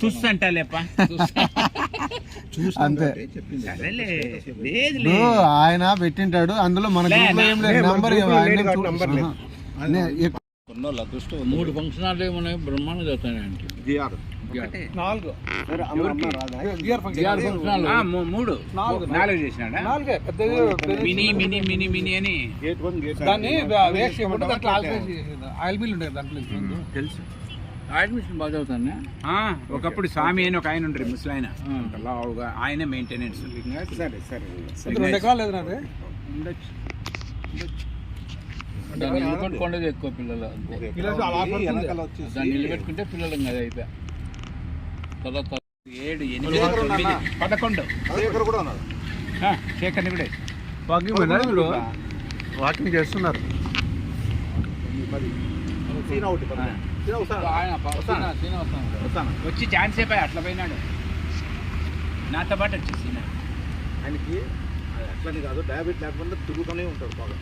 చూస్తంటాలేప అంతే. ఆయన పెట్టింటాడు అందులో మన మూడు ఫంక్షన్ హాల్ ఏమన్నా బ్రహ్మాండం చదువుతాయండి. మూడు నాలుగు చేసినాడా మినీ మినీ మినీ మినీ అని దాన్ని ఆయిల్ మిల్ ఉండేది దాంట్లో తెలుసు. అడ్మిషన్ బాగా చదువుతాను. ఒకప్పుడు స్వామి అని ఒక ఆయన ఉండ్రి ముసలాయన లావుగా ఆయనే మెయింటెనెన్స్. సరే సరే 2 ఎకరాలు లేదు నాది ఉండొచ్చు. దాన్ని నిలబెట్టుకోండి ఎక్కువ పిల్లలు దాన్ని నిలబెట్టుకుంటే పిల్లలు అది అయిపోయా. తర్వాత 7, 8, 9, 11 శేఖర్ని కూడా వాకింగ్ చేస్తున్నారు. వచ్చి ఛాన్స్ అయిపోయి అట్లా పోయినాడు నాతో పాటు వచ్చేసి ఆయనకి అట్లని కాదు, డయాబెటిక్ లేకుండా తిరుగుతూనే ఉంటాడు బాగా.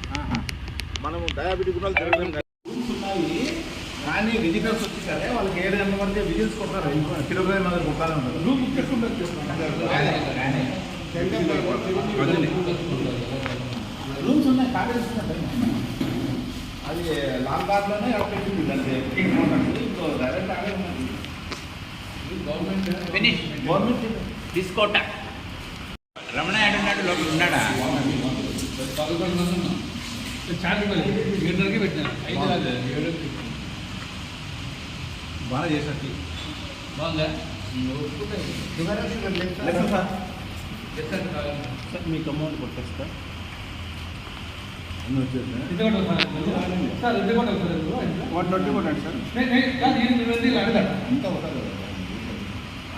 మనము డయాబెటిక్ కూడా కానీ విజిటర్స్ వచ్చి సరే వాళ్ళకి 7 గంటల వరకు విజిల్స్ కొట్టారు. కిలోగ్రామ్ దగ్గర కొట్టాలి ఉంటారు. రూమ్స్ ఉన్నాయి, కాలేజ్ అది లాల్ బాగ్లోనే పెట్టింది. గవర్నమెంట్ తీసుకోట రమణ ఆడున్నాడు లోపల ఉన్నాడా? బాగా చేసినట్టు బాగుందా? సార్ మీకు అమౌంట్ కొట్టేస్తా. సార్ 120 కొట్టండి సార్. ఇంకా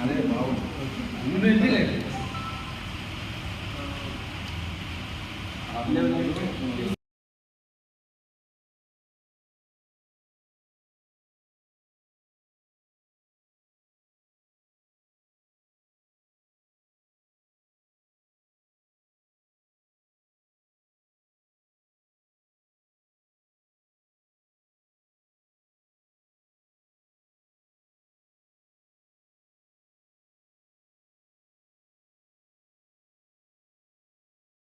అదే బాగుంది.